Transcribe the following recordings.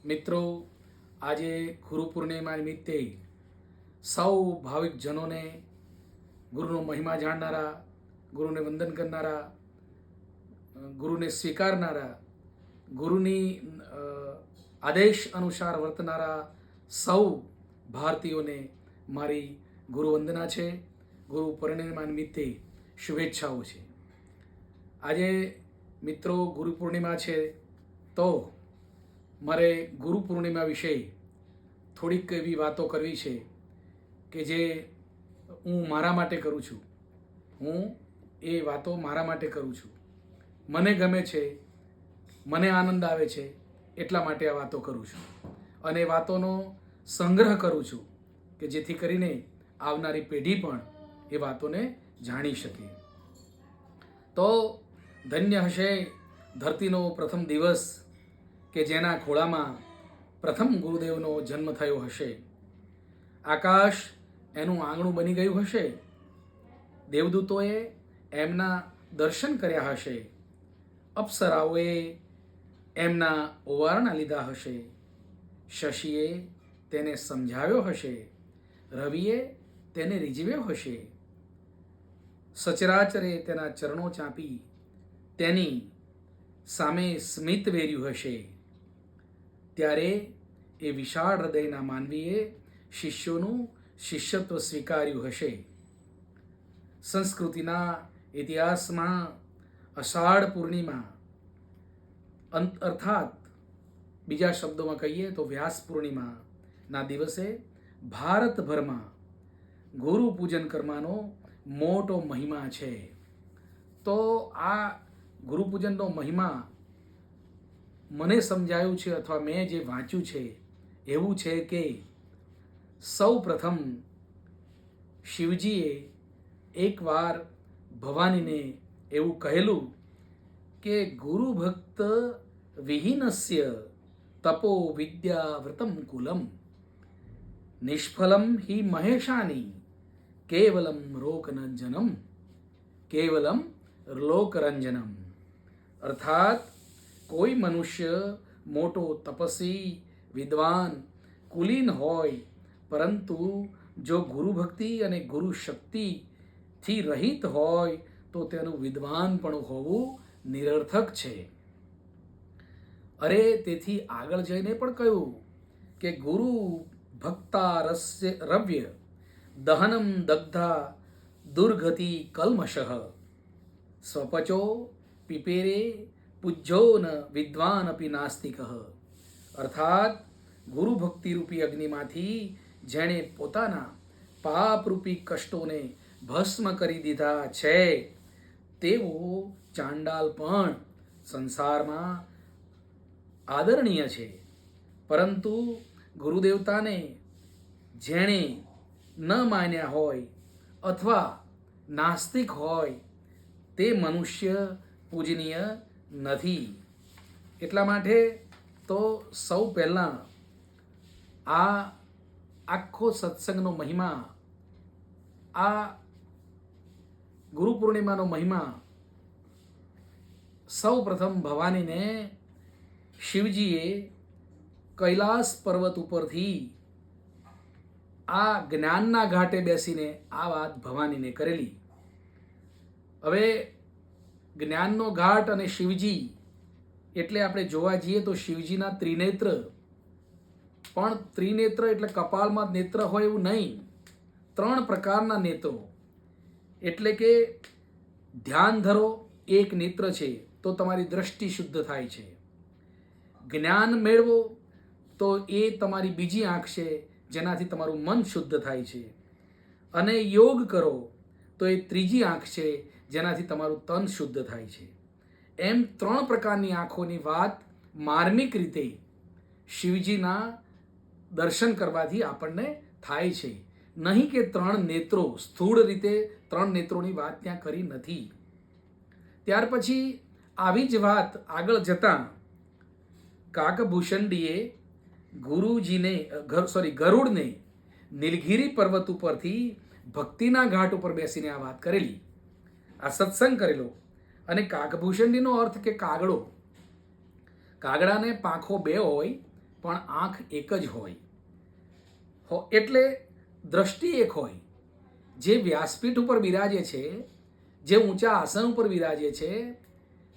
મિત્રો, આજે ગુરુ પૂર્ણિમા નિમિત્તે સૌ ભાવિકજનોને ગુરુનો મહિમા જાણનારા, ગુરુને વંદન કરનારા, ગુરુને સ્વીકારનારા, ગુરુની આદેશ અનુસાર વર્તનારા સૌ ભારતીયોને મારી ગુરુ વંદના છે. ગુરુ પૂર્ણિમા નિમિત્તે શુભેચ્છાઓ છે. આજે મિત્રો ગુરુ પૂર્ણિમા છે, તો મારે ગુરુ પૂર્ણિમા વિશે થોડીક એવી વાતો કરવી છે કે જે હું મારા માટે કરું છું. હું એ વાતો મારા માટે કરું છું. મને ગમે છે, મને આનંદ આવે છે, એટલા માટે આ વાતો કરું છું. અને વાતોનો સંગ્રહ કરું છું કે જેથી કરીને આવનારી પેઢી પણ એ વાતોને જાણી શકે. તો ધન્ય હશે ધરતીનો પ્રથમ દિવસ કે જેના ખોળામાં પ્રથમ ગુરુદેવનો જન્મ થયો હશે. આકાશ એનું આંગણું બની ગયું હશે. દેવદૂતોએ એમના દર્શન કર્યા હશે. અપ્સરાઓએ એમના ઓવારણા લીધા હશે. શશીએ તેને સમજાવ્યો હશે. રવિએ તેને રીઝવ્યો હશે. સચરાચરે તેના ચરણો ચાંપી તેની સામે સ્મિત વેર્યું હશે. ત્યારે એ વિશાળ હૃદયના માનવીએ શિષ્યોનું શિષ્યત્વ સ્વીકાર્યું હશે. સંસ્કૃતિના ઇતિહાસમાં અષાઢ પૂર્ણિમા અર્થાત બીજા શબ્દોમાં કહીએ તો વ્યાસ પૂર્ણિમાના દિવસે ભારતભરમાં ગુરુ પૂજન કરવાનો મોટો મહિમા છે. તો આ ગુરુ પૂજનનો મહિમા મને સમજાયું છે અથવા મેં જે વાંચ્યું છે એવું છે કે સૌ પ્રથમ શિવજીએ એકવાર ભવાનીને એવું કહેલું કે ગુરુ ભક્ત વિહીનસ્ય તપો વિદ્યા વ્રતમ કુલમ નિષ્ફલમ હિ મહેશાની કેવલમ લોકરંજનમ કેવલમ લોકરંજનમ. અર્થાત કોઈ મનુષ્ય મોટો તપસ્વી વિદ્વાન કુલીન હોય, પરંતુ જો ગુરુ ભક્તિ અને ગુરુ શક્તિથી રહિત હોય તો તેનું વિદ્વાન પણ હોવું નિરર્થક છે. અરે તેથી આગળ જઈને પણ કહ્યું કે ગુરુ ભક્તા રસ્ય રવ્ય દહનમ દગ્ધા દુર્ગતિ કલ્મશઃ સ્વપચો પિપેરે પૂજ્યો ન વિદ્વાન અપી નાસ્તિક. અર્થાત ગુરુ ભક્તિ રૂપી અગ્નિમાંથી જેણે પોતાના પાપરૂપી કષ્ટોને ભસ્મ કરી દીધા છે તેવો ચાંડાલ પણ સંસારમાં આદરણીય છે. પરંતુ ગુરુદેવતાને જેણે ન માન્યા હોય અથવા નાસ્તિક હોય તે મનુષ્ય પૂજનીય નથી. એટલા માટે તો સૌ પહેલાં આ આખો સત્સંગનો મહિમા, આ ગુરુ પૂર્ણિમાનો મહિમા સૌ પ્રથમ ભવાનીને શિવજીએ કૈલાસ પર્વત ઉપરથી આ જ્ઞાનના ઘાટે બેસીને આ વાત ભવાનીને કરેલી. હવે જ્ઞાનનો ઘાટ અને શિવજી એટલે આપણે જોવા જઈએ તો શિવજીના ત્રિનેત્ર, પણ ત્રિનેત્ર એટલે કપાળમાં નેત્ર હોય એવું નહીં. 3 પ્રકારના નેત્રો. એટલે કે ધ્યાન ધરો, એક નેત્ર છે તો તમારી દ્રષ્ટિ શુદ્ધ થાય છે. જ્ઞાન મેળવો તો એ તમારી બીજી આંખ છે જેનાથી તમારું મન શુદ્ધ થાય છે. અને યોગ કરો તો એ ત્રીજી આંખ છે જેનાથી તમારું તન શુદ્ધ થાય છે. એમ 3 પ્રકારની આંખોની વાત માર્મિક રીતે શિવજીના દર્શન કરવાથી આપણને થાય છે. નહીં કે 3 નેત્રો, સ્થૂળ રીતે 3 નેત્રોની વાત ત્યાં કરી નથી. ત્યાર પછી આવી જ વાત આગળ જતાં કાકભૂષણજીએ ગરુડને નીલગિરી પર્વત ઉપરથી ભક્તિના ઘાટ ઉપર બેસીને આ વાત કરેલી, આ સત્સંગ કરેલો. અને કાકભૂષણજીનો અર્થ કે કાગડો. કાગડાને પાંખો 2 હોય પણ આંખ એક જ હોય. એટલે દ્રષ્ટિ એક હોય. જે વ્યાસપીઠ ઉપર બિરાજે છે, જે ઊંચા આસન ઉપર બિરાજે છે,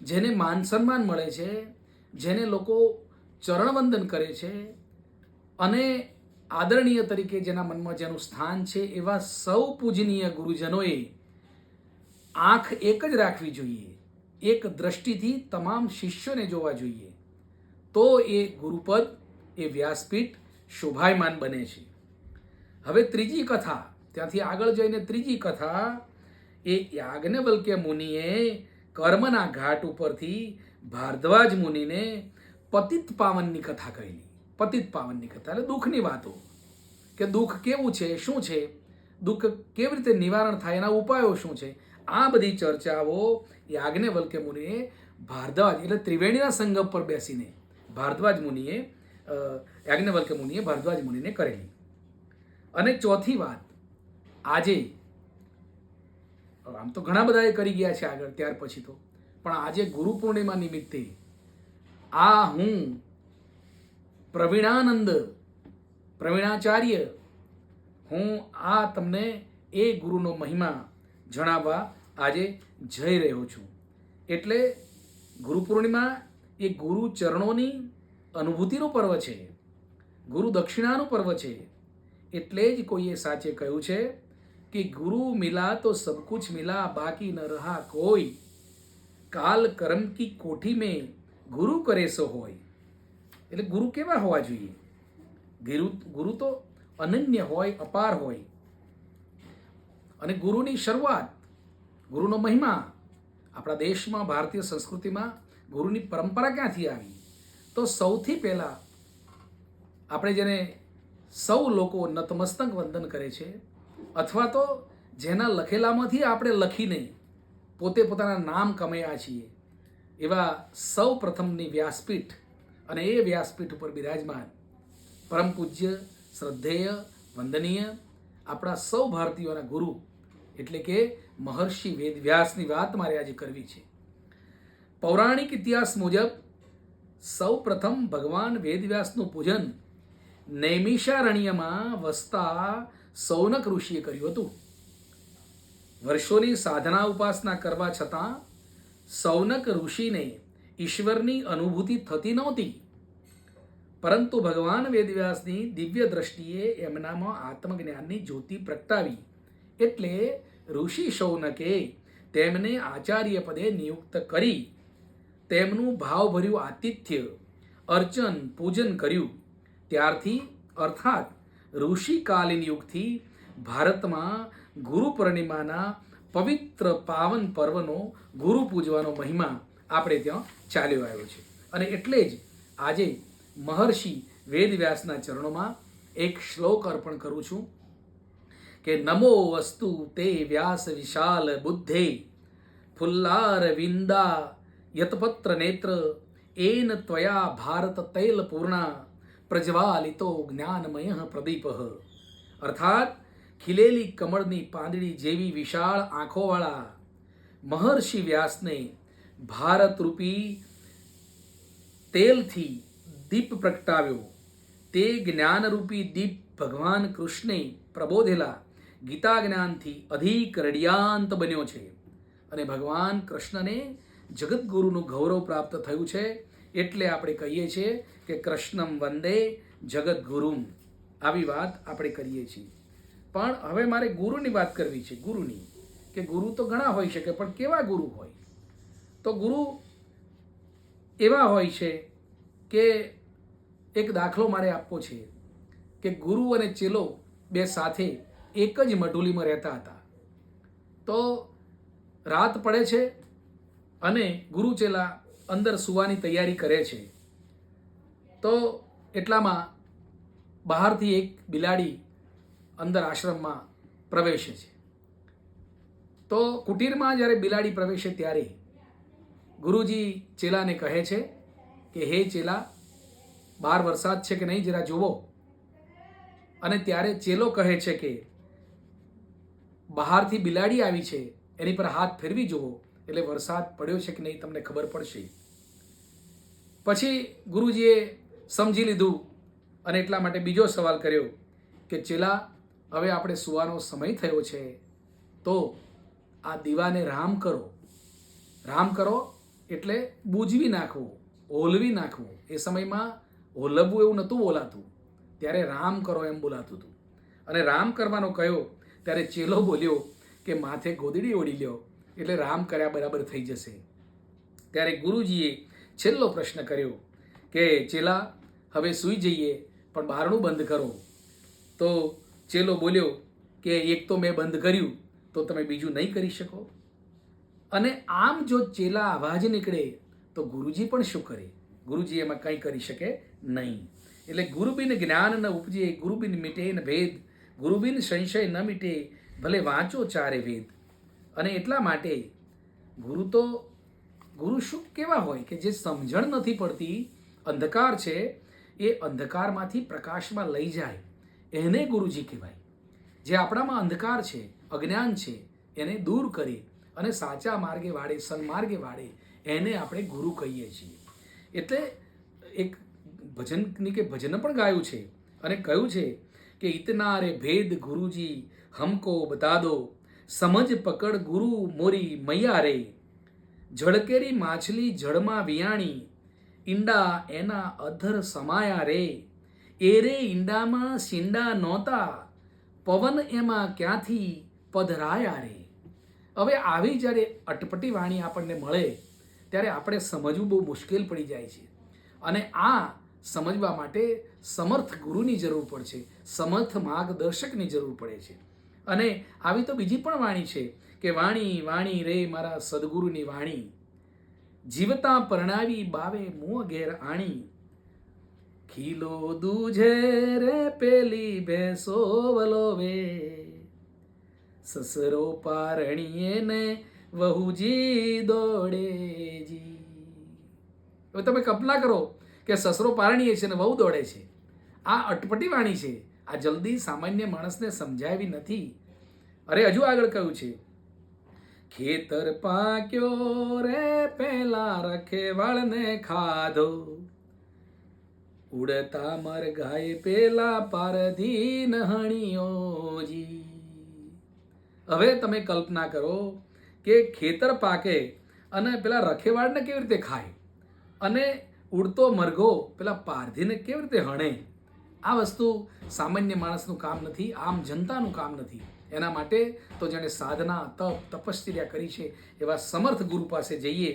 જેને માન સન્માન મળે છે, જેને લોકો ચરણવંદન કરે છે અને આદરણીય તરીકે જેના મનમાં જેનું સ્થાન છે, એવા સૌ પૂજનીય ગુરુજનોએ આંખ એક જ રાખવી જોઈએ. એક દ્રષ્ટિથી તમામ શિષ્યોને જોવા જોઈએ. તો એ ગુરુપદ, એ વ્યાસપીઠ શોભાયમાન બને છે. હવે ત્રીજી કથા, ત્યાંથી આગળ જઈને ત્રીજી કથા, એ યાજ્ઞવલ્ક્ય મુનિએ કર્મના ઘાટ ઉપરથી ભારદ્વાજ મુનિને પતિત પાવનની કથા કહેલી. પતિત પાવનની કથા એટલે દુઃખની વાતો, કે દુઃખ કેવું છે, શું છે, દુઃખ કેવી રીતે નિવારણ થાય, એના ઉપાયો શું છે, આ બધી ચર્ચાઓ યાજ્ઞવલ્ક્ય મુનિએ ભારદ્વાજ એટલે ત્રિવેણીના સંગમ પર બેસીને યાજ્ઞવલ્ક્ય મુનિએ ભારદ્વાજ મુનિને કરેલી. અને ચોથી વાત, આજે આમ તો ઘણા બધા એ કરી ગયા છે આગળ ત્યાર પછી તો, પણ આજે ગુરુ પૂર્ણિમા નિમિત્તે આ હું પ્રવીણાચાર્ય, હું આ તમને એ ગુરુનો મહિમા જણાવવા આજે જઈ રહ્યો છું. એટલે ગુરુ પૂર્ણિમા એ ગુરુ ચરણોની અનુભૂતિનું પર્વ છે, ગુરુ દક્ષિણાનું પર્વ છે. એટલે જ કોઈએ સાચે કહ્યું છે કે ગુરુ મિલા તો સબ કુછ મિલા, બાકી ન રહા કોઈ. કાલ કર્મ કી કોઠી મેં ગુરુ કરે સો હોય. એટલે ગુરુ કેવા હોવા જોઈએ? ગુરુ તો અનન્ય હોય, અપાર હોય. અને ગુરુની શરૂઆત, ગુરુનો મહિમા, આપણા દેશમાં, ભારતીય સંસ્કૃતિમાં ગુરુની પરંપરા ક્યાંથી આવી? તો સૌથી પહેલાં આપણે જેને સૌ લોકો નતમસ્તક વંદન કરે છે, અથવા તો જેના લખેલામાંથી આપણે લખીને પોતે પોતાના નામ કમાયા છીએ, એવા સૌ પ્રથમની વ્યાસપીઠ, અને એ વ્યાસપીઠ ઉપર બિરાજમાન પરમ પૂજ્ય, શ્રદ્ધેય, વંદનીય આપણા સૌ ભારતીયોના ગુરુ એટલે કે મહર્ષિ વેદવ્યાસની વાત મારે આજે કરવી છે. પૌરાણિક ઇતિહાસ મુજબ સૌ પ્રથમ ભગવાન વેદવ્યાસનું પૂજન નૈમિષારણ્યમાં વસતા સૌનક ઋષિએ કર્યું હતું. વર્ષોની સાધના ઉપાસના કરવા છતાં સૌનક ઋષિને ઈશ્વરની અનુભૂતિ થતી નહોતી. પરંતુ ભગવાન વેદવ્યાસની દિવ્ય દ્રષ્ટિએ એમનામાં આત્મજ્ઞાનની જ્યોતિ પ્રગટાવી. એટલે ઋષિ શૌનકે તેમને આચાર્ય પદે નિયુક્ત કરી તેમનું ભાવભર્યું આતિથ્ય, અર્ચન, પૂજન કર્યું. ત્યારથી અર્થાત ઋષિકાલીન યુગથી ભારતમાં ગુરુ પૂર્ણિમાના પવિત્ર પાવન પર્વનો ગુરુ પૂજવાનો મહિમા આપણે ત્યાં ચાલ્યો આવ્યો છે. અને એટલે જ આજે મહર્ષિ વેદવ્યાસના ચરણોમાં એક શ્લોક અર્પણ કરું છું કે નમો વસ્તુ તે વ્યાસ વિશાલ બુદ્ધે ફુલ્લાર વિંદા યતપત્ર નેત્ર એન ત્વયા ભારત તૈલ પૂર્ણા પ્રજ્વાલિતો જ્ઞાનમય પ્રદીપ. અર્થાત ખીલેલી કમળની પાંદડી જેવી વિશાળ આંખોવાળા મહર્ષિ વ્યાસને ભારતરૂપી તેલથી દીપ પ્રગટાવ્યો. તે જ્ઞાનરૂપી દીપ ભગવાન કૃષ્ણે પ્રબોધેલા ગીતા જ્ઞાનથી અધિક રડિયાંત બન્યો છે. અને ભગવાન કૃષ્ણને જગતગુરુનું ગૌરવ પ્રાપ્ત થયું છે. એટલે આપણે કહીએ છીએ કે કૃષ્ણમ વંદે જગદગુરુમ. આવી વાત આપણે કરીએ છીએ. પણ હવે મારે ગુરુની વાત કરવી છે. ગુરુની, કે ગુરુ તો ઘણા હોઈ શકે, પણ કેવા ગુરુ હોય? તો ગુરુ એવા હોય છે કે એક દાખલો મારે આપવો છે કે ગુરુ અને ચેલો બે સાથે એક જ મઢુલીમાં રહેતા હતા. તો રાત પડે છે અને ગુરુ ચેલા અંદર સૂવાની તૈયારી કરે છે. તો એટલામાં બહારથી એક બિલાડી અંદર આશ્રમમાં પ્રવેશે છે. તો કુટીરમાં જ્યારે બિલાડી પ્રવેશે ત્યારે ગુરુજી ચેલાને કહે છે કે હે ચેલા, બહાર વરસાદ છે કે નહીં જરા જુઓ. અને ત્યારે ચેલો કહે છે કે બહારથી બિલાડી આવી છે, એની પર હાથ ફેરવી જુઓ, એટલે વરસાદ પડ્યો છે કે નહીં તમને ખબર પડશે. પછી ગુરુજીએ સમજી લીધું અને એટલા માટે બીજો સવાલ કર્યો કે ચેલા, હવે આપણે સુવાનો સમય થયો છે, તો આ દીવાને રામ કરો. રામ કરો એટલે બૂઝવી નાખવું, ઓલવી નાખવું. એ સમયમાં ઓલવવું એવું નહોતું બોલાતું, ત્યારે રામ કરો એમ બોલાતું હતું. અને રામ કરવાનો કહ્યો ત્યારે ચેલો બોલ્યો કે માથે ગોદડી ઓઢી લ્યો એટલે રામ કર્યા બરાબર થઈ જશે. ત્યારે ગુરુજીએ છેલ્લો પ્રશ્ન કર્યો કે ચેલા, હવે સૂઈ જઈએ પણ બારણું બંધ કરો. તો ચેલો બોલ્યો કે એક તો મેં બંધ કર્યું, તો તમે બીજું નહીં કરી શકો. અને આમ જો ચેલા અવાજ નીકળે તો ગુરુજી પણ શું કરે? ગુરુજી એમાં કંઈ કરી શકે નહીં. એટલે ગુરુબિન જ્ઞાન ન ઉપજે, ગુરુબિન મીટે ન ભેદ, ગુરુબિન સંશય ન મીટે, ભલે વાંચો ચારે વેદ. અને એટલા માટે ગુરુ શું કેવા હોય કે જે સમજણ નથી પડતી, અંધકાર છે, એ અંધકારમાંથી પ્રકાશમાં લઈ જાય, એને ગુરુજી કહેવાય. જે આપણામાં અંધકાર છે, અજ્ઞાન છે, એને દૂર કરે અને સાચા માર્ગે વાળે, સન્માર્ગે વાળે, એને આપણે ગુરુ કહીએ છીએ. એટલે એક ભજન પણ ગાયું છે અને કહ્યું છે કે ઇતના રે ભેદ ગુરુજી હમકો બતા દો, સમજ પકડ ગુરુ મોરી મૈયા રે, જળકેરી માછલી જળમાં વિયાણી, ઈંડા એના અધર સમાયા રે, એ રે ઈંડામાં શીંડા નહોતા, પવન એમાં ક્યાંથી પધરાયા રે. હવે આવી જ્યારે અટપટી વાણી આપણને મળે ત્યારે આપણે સમજવું બહુ મુશ્કેલ પડી જાય છે. અને આ સમજવા માટે સમર્થ ગુરુની જરૂર પડશે, સમર્થ માર્ગદર્શકની જરૂર પડે છે. અને આવી તો બીજી પણ વાણી છે કે વાણી વાણી રે મારા સદગુરુની વાણી, જીવતા પરણાવી બાવે મું ઘેર આણી, ખીલો દૂજે રે પેલી ભેંસો વલોવે, સસરો પારણીએ ને વહુજી દોડેજી. હવે તમે કલ્પના કરો કે સસરો પારણીએ છે ને વહુ દોડે છે. આ અટપટી વાણી છે, આ જલ્દી સામાન્ય માણસને સમજાવી નથી. અરે હજુ આગળ કહ્યું છે, ખેતર પાક્યો રે પેલા રખેવાળને ખાધો, ઉડતા મરઘાએ પેલા પારધી નહણીઓજી. હવે તમે કલ્પના કરો કે ખેતર પાકે અને પેલા રખેવાળને કેવી રીતે ખાય, અને ઉડતો મરઘો પેલા પારધીને કેવી રીતે હણે. આ વસ્તુ સામાન્ય માણસનું કામ નથી, આમ જનતાનું કામ નથી. એના માટે તો જેણે સાધના, તપ, તપશ્ચર્યા કરી છે એવા સમર્થ ગુરુ પાસે જઈએ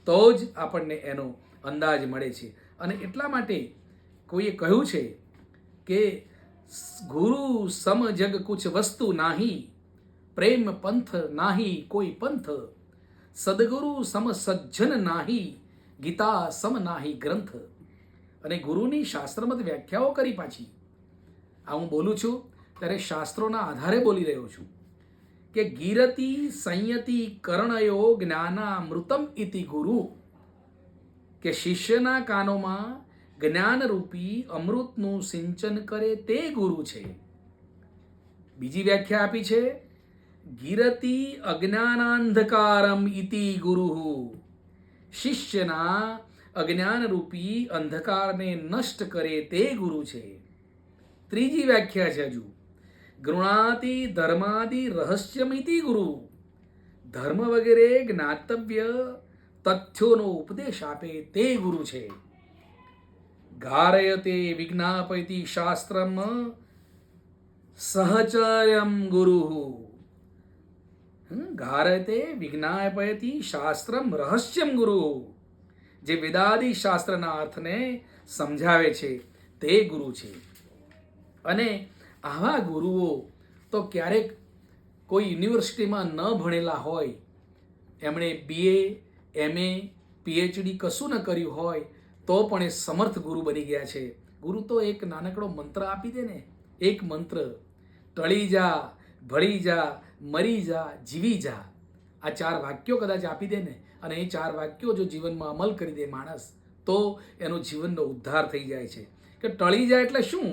તો જ આપણને એનો અંદાજ મળે છે. અને એટલા માટે કોઈએ કહ્યું છે કે ગુરુ સમ જગ કુછ વસ્તુ નાહી, પ્રેમ પંથ નાહી કોઈ પંથ, સદગુરુ સમ સજ્જન નાહી, ગીતા સમ નાહી ગ્રંથ. અને ગુરુની શાસ્ત્રમત વ્યાખ્યાઓ કરી પાછી. આ હું બોલું છું ત્યારે શાસ્ત્રોના આધારે બોલી રહ્યો છું કે ગીરતિ સંયતિ કર્ણયો જ્ઞાનામૃતમ ઇતિ ગુરુ, કે શિષ્યના કાનોમાં જ્ઞાનરૂપી અમૃતનું સિંચન કરે તે ગુરુ છે. બીજી વ્યાખ્યા આપી છે, ગીરતિ અજ્ઞાનાંધકારમ ઇતિ ગુરુ, શિષ્યના અજ્ઞાનરૂપી અંધકારને નષ્ટ કરે તે ગુરુ છે. ત્રીજી વ્યાખ્યા છે હજુ, ગૃણાતિ ધર્માદિ રહસ્યમિતિ ગુરુ, ધર્મ વગેરે જ્ઞાતવ્ય તથ્યોનો ઉપદેશ આપે તે ગુરુ છે. ગારયતે વિજ્ઞાપયતિ શાસ્ત્રમ સહચર્યમ ગુરુ, ગારયતે વિજ્ઞાપયતિ શાસ્ત્રમ રહસ્યમ ગુરુ, જે વેદાદિ શાસ્ત્રના અર્થને સમજાવે છે તે ગુરુ છે. અને આવા ગુરુઓ તો ક્યારેક કોઈ યુનિવર્સિટીમાં ન ભણેલા હોય, એમણે BA, MA, PhD કશું ન કર્યું હોય તો પણ એ સમર્થ ગુરુ બની ગયા છે. ગુરુ તો એક નાનકડો મંત્ર આપી દે ને, એક મંત્ર, ટળી જા, ભળી જા, મરી જા, જીવી જા. આ 4 વાક્યો કદાચ આપી દે ને, અને એ 4 વાક્યો જો જીવનમાં અમલ કરી દે માણસ, તો એનો જીવનનો ઉદ્ધાર થઈ જાય છે. કે ટળી જાય એટલે શું?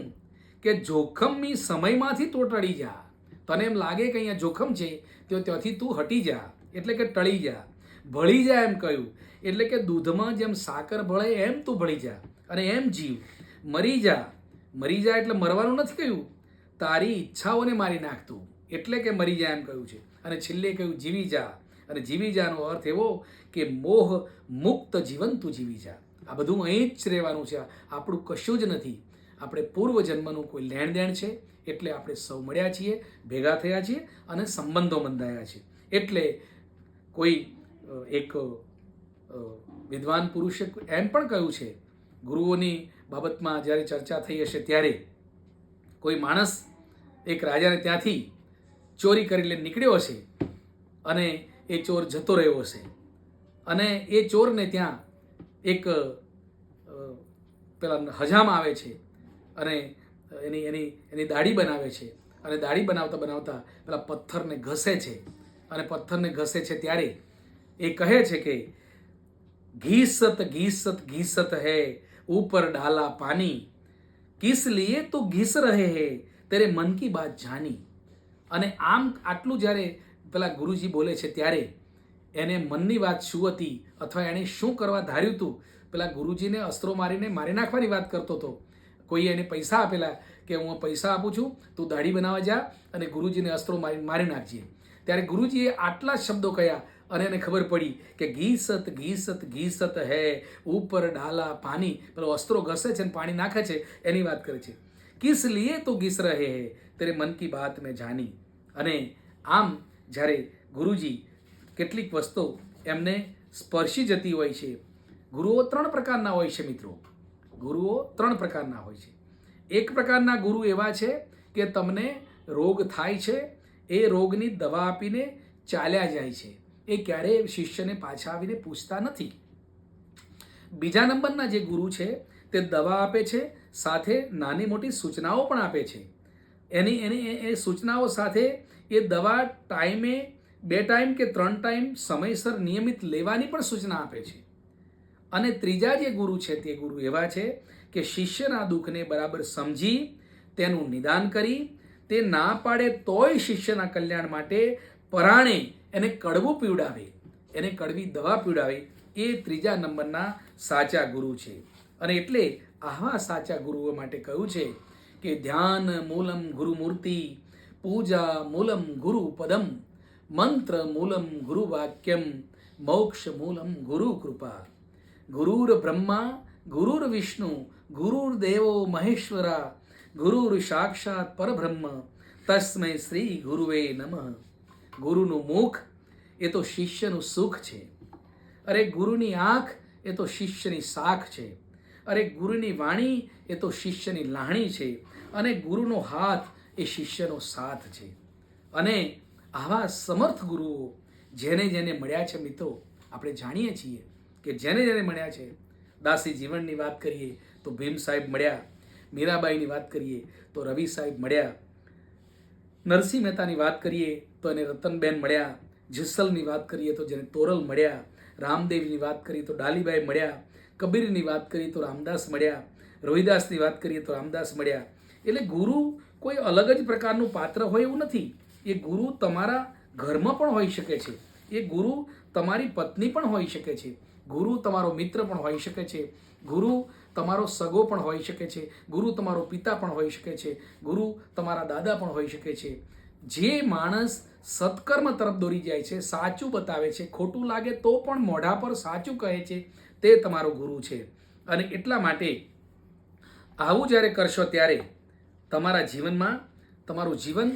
કે જોખમની સમયમાંથી તો ટળી જા. તને એમ લાગે કે અહીંયા જોખમ છે તો ત્યાંથી તું હટી જા, એટલે કે ટળી જા. ભળી જા એમ કહ્યું એટલે કે દૂધમાં જેમ સાકર ભળે એમ તું ભળી જા અને એમ જીવ. મરી જા, મરી જાય એટલે મરવાનું નથી કહ્યું, તારી ઈચ્છાઓને મારી નાખતું, એટલે કે મરી જાય એમ કહ્યું છે. અને છેલ્લે કહ્યું જીવી જા, અને જીવી જાનો અર્થ એવો કે મોહ મુક્ત જીવન તું જીવી જા. આ બધું અહીં જ રહેવાનું છે, આપણું કશું જ નથી. આપણે પૂર્વજન્મનું કોઈ લેણ દેણ છે, એટલે આપણે સૌ મળ્યા છીએ, ભેગા થયા છીએ અને સંબંધો બંધાયા છે. એટલે કોઈ એક વિદ્વાન પુરુષે એમ પણ કહ્યું છે, ગુરુઓની બાબતમાં જ્યારે ચર્ચા થઈ હશે ત્યારે, કોઈ માણસ એક રાજાને ત્યાંથી ચોરી કરી લઈને નીકળ્યો હશે અને એ ચોર જતો રહ્યો હશે, અને એ ચોરને ત્યાં એક પેલા હજામ આવે છે અને એની એની એની દાઢી બનાવે છે, અને દાઢી બનાવતા બનાવતા પેલા પથ્થરને ઘસે છે, અને પથ્થરને ઘસે છે ત્યારે એ કહે છે કે ઘીસત ઘીસત ઘીસત હૈ ऊपर डाला पानी, किस लिए तो घिस रहे हैं तेरे मन की बात जानी. અને આમ આટલું જ્યારે પેલા ગુરુજી બોલે છે ત્યારે એને મનની વાત શું હતી અથવા એણે શું કરવા ધાર્યું હતું. પેલા ગુરુજીને અસ્ત્રો મારીને મારી નાખવાની વાત કરતો હતો. કોઈએ એને પૈસા આપેલા કે હું પૈસા આપું છું, તું દાઢી બનાવવા જા અને ગુરુજીને અસ્ત્રો મારી નાખજે. ત્યારે ગુરુજીએ આટલા શબ્દો કહ્યા અને એને ખબર પડી કે ઘીસત ઘીસત ઘીસત હૈ ઉપર ડાલા પાણી. પેલો અસ્ત્રો ઘસે છે અને પાણી નાખે છે એની વાત કરે છે. કિસ લીએ તો ઘીસ રહે હૈ તેરે મન કી બાત મેં જાની. અને આમ જ્યારે ગુરુજી કેટલીક વસ્તુ એમને સ્પર્શી જતી હોય છે. ગુરુઓ 3 પ્રકારના હોય છે મિત્રો, ગુરુઓ 3 પ્રકારના હોય છે. એક પ્રકારના ગુરુ એવા છે કે તમને રોગ થાય છે, એ રોગની દવા આપીને ચાલ્યા જાય છે, એ ક્યારેય શિષ્યને પાછા આવીને પૂછતા નથી. બીજા નંબરના જે ગુરુ છે તે દવા આપે છે, સાથે નાની મોટી સૂચનાઓ પણ આપે છે. એ સૂચનાઓ સાથે એ દવા ટાઈમે 2 ટાઈમ કે 3 ટાઈમ સમયસર નિયમિત લેવાની પણ સૂચના આપે છે. અને ત્રીજા જે ગુરુ છે તે ગુરુ એવા છે કે શિષ્યના દુઃખને બરાબર સમજી તેનું નિદાન કરી, તે ના પાડે તોય શિષ્યના કલ્યાણ માટે પરાણે એને કડવું પીવડાવે, એને કડવી દવા પીવડાવે, એ ત્રીજા નંબરના સાચા ગુરુ છે. અને એટલે આવા સાચા ગુરુઓ માટે કહ્યું છે કે ધ્યાન મૂલમ ગુરુ મૂર્તિ, પૂજા મૂલમ ગુરુ પદમ, મંત્ર મૂલમ ગુરુ વાક્યમ, મોક્ષ મૂલમ ગુરુ કૃપા. ગુરુર બ્રહ્મા ગુરુર વિષ્ણુ ગુરુર દેવો મહેશ્વરા, ગુરુર સાક્ષાત પરબ્રહ્મ, તસ્મૈ શ્રી ગુરુવે નમઃ. ગુરુનું મુખ એ તો શિષ્યનું સુખ છે. અરે ગુરુની આંખ એ તો શિષ્યની સાખ છે. અરે ગુરુની વાણી એ તો શિષ્યની લાહણી છે. અને ગુરુનો હાથ એ શિષ્યનો સાથ છે. અને આવા સમર્થ ગુરુઓ જેને જેને મળ્યા છે મિત્રો, આપણે જાણીએ છીએ કે જેને જેને મળ્યા છે. દાસી જીવનની વાત કરીએ તો ભીમ સાહેબ મળ્યા, મીરાબાઈની વાત કરીએ તો રવિ સાહેબ મળ્યા, નરસિંહ મહેતાની વાત કરીએ તો એને રતનબેન મળ્યા, જસલની વાત કરીએ તો જેને તોરલ મળ્યા, રામદેવની વાત કરીએ તો ડાલીબાઈ મળ્યા, કબીરની વાત કરીએ તો રામદાસ મળ્યા, રોહિદાસની વાત કરીએ તો રામદાસ મળ્યા. એટલે ગુરુ કોઈ અલગ જ પ્રકારનું પાત્ર હોય એવું નથી. એ ગુરુ તમારા ઘરમાં પણ હોઈ શકે છે, એ ગુરુ તમારી પત્ની પણ હોઈ શકે છે, ગુરુ તમારો મિત્ર પણ હોઈ શકે છે, ગુરુ તમારો સગો પણ હોઈ શકે છે, ગુરુ તમારો પિતા પણ હોઈ શકે છે, ગુરુ તમારા દાદા પણ હોઈ શકે છે. જે માણસ સત્કર્મ તરફ દોરી જાય છે, સાચું બતાવે છે, ખોટું લાગે તો પણ મોઢા પર સાચું કહે છે, તે તમારો ગુરુ છે. અને એટલા માટે આવું જ્યારે કરશો ત્યારે તમારા જીવનમાં તમારું જીવન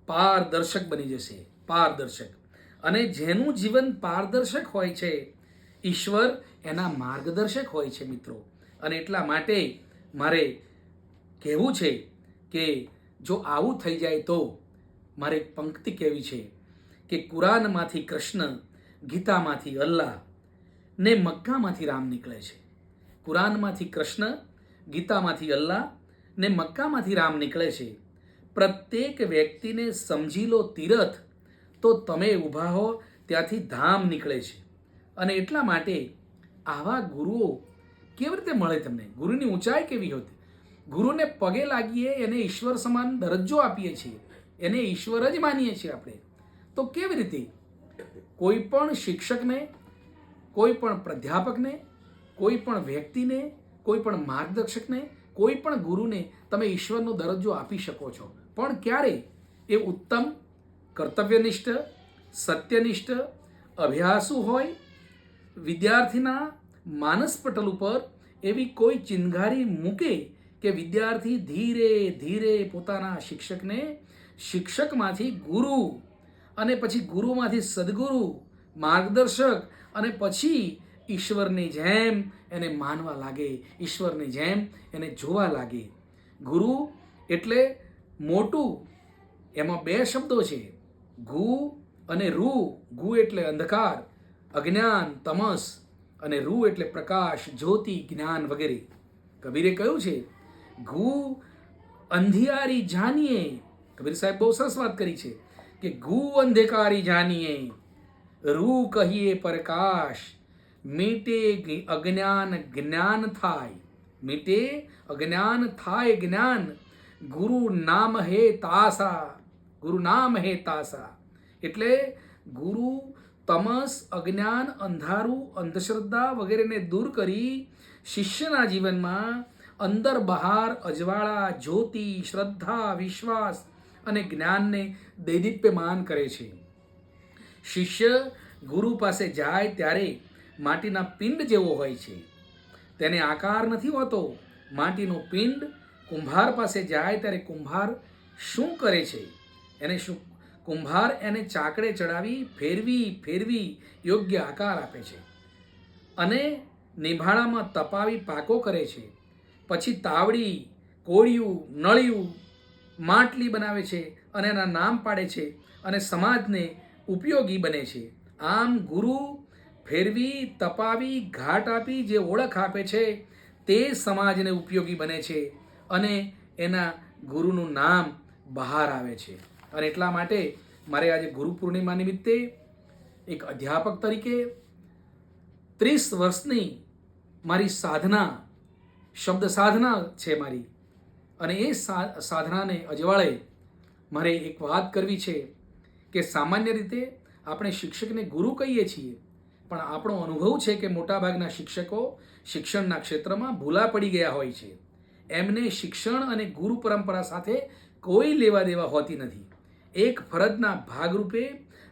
પારદર્શક બની જશે, પારદર્શક. અને જેનું જીવન પારદર્શક હોય છે, ઈશ્વર એના માર્ગદર્શક હોય છે મિત્રો. અને એટલા માટે મારે કહેવું છે કે જો આવું થઈ જાય તો મારે એક પંક્તિ કહેવી છે કે કુરાનમાંથી કૃષ્ણ, ગીતામાંથી અલ્લાહ ને મક્કામાંથી રામ નીકળે છે. કુરાનમાંથી કૃષ્ણ, ગીતામાંથી અલ્લાહ ને મક્કામાંથી રામ નીકળે છે. પ્રત્યેક વ્યક્તિને સમજી લો તીરથ, તો તમે ઊભા હો ત્યાંથી ધામ નીકળે છે. અને એટલા માટે આવા ગુરુઓ કેવી રીતે મળે તમને? ગુરુની ઊંચાઈ કેવી હોતી? ગુરુને પગે લાગીએ, એને ઈશ્વર સમાન દરજ્જો આપીએ છીએ, એને ઈશ્વર જ માનીએ છીએ આપણે. તો કેવી રીતે કોઈ પણ શિક્ષકને, કોઈ પણ પ્રાધ્યાપકને, કોઈ પણ વ્યક્તિને, કોઈ પણ માર્ગદર્શકને, કોઈ પણ ગુરુને તમે ઈશ્વરનો દરજ્જો આપી શકો છો, પણ ક્યારે? એ ઉત્તમ કર્તવ્યનિષ્ઠ, સત્યનિષ્ઠ, અભ્યાસુ હોય, વિદ્યાર્થીના માનસ પટલ ઉપર એવી કોઈ ચિનગારી મૂકે કે વિદ્યાર્થી ધીરે ધીરે પોતાના શિક્ષકને, શિક્ષકમાંથી ગુરુ, અને પછી ગુરુમાંથી સદગુરુ, માર્ગદર્શક, અને પછી ઈશ્વરની જેમ એને માનવા લાગે, ઈશ્વરની જેમ એને જોવા લાગે. ગુરુ એટલે મોટું, એમાં બે શબ્દો છે, ગુ અને રૂ. ગુ એટલે અંધકાર, અજ્ઞાન, તમસ, અને રૂ એટલે પ્રકાશ, જ્યોતિ, જ્ઞાન વગેરે. કબીરે કહ્યું છે, ગુ અંધિયારી જાનીએ. કબીર સાહેબ બહુ સરસ વાત કરી છે કે ગુ અંધકારી જાનીએ, રૂ કહીએ પ્રકાશ, મીટે અજ્ઞાન જ્ઞાન થાય, મીટે અજ્ઞાન થાય જ્ઞાન, ગુરુ નામ હે તાસા, ગુરુ નામ હે તાસા. એટલે ગુરુ તમસ, અજ્ઞાન, અંધારું, અંધશ્રદ્ધા વગેરેને દૂર કરી શિષ્યના જીવનમાં અંદર બહાર અજવાળા, જ્યોતિ, શ્રદ્ધા, વિશ્વાસ અને જ્ઞાનને દૈદીપ્યમાન કરે છે. શિષ્ય ગુરુ પાસે જાય ત્યારે માટીના પિંડ જેવો હોય છે, તેને આકાર નથી હોતો. માટીનો પિંડ કુંભાર પાસે જાય ત્યારે કુંભાર શું કરે છે? કુંભાર એને ચાકડે ચડાવી ફેરવી ફેરવી યોગ્ય આકાર આપે છે, અને નિભાણામાં તપાવી પાકો કરે છે. પછી તાવડી, કોળિયું, નળિયું, માટલી બનાવે છે અને એના નામ પાડે છે અને સમાજને ઉપયોગી બને છે. આમ ગુરુ ફેરવી, તપાવી, ઘાટ આપી જે ઓળખ આપે છે તે સમાજને ઉપયોગી બને છે અને એના ગુરુનું નામ બહાર આવે છે. અને એટલા માટે મારે આજે ગુરુ પૂર્ણિમા નિમિત્તે એક અધ્યાપક તરીકે 30 વર્ષની મારી સાધના, શબ્દ સાધના છે મારી, અને એ સાધનાને અજવાળે મારે એક વાત કરવી છે કે સામાન્ય રીતે આપણે શિક્ષકને ગુરુ કહીએ છીએ, પણ આપણો અનુભવ છે કે મોટાભાગના શિક્ષકો શિક્ષણના ક્ષેત્રમાં ભૂલા પડી ગયા હોય છે. એમને શિક્ષણ અને ગુરુ પરંપરા સાથે કોઈ લેવા દેવા હોતી નથી. એક ફરજના ભાગરૂપે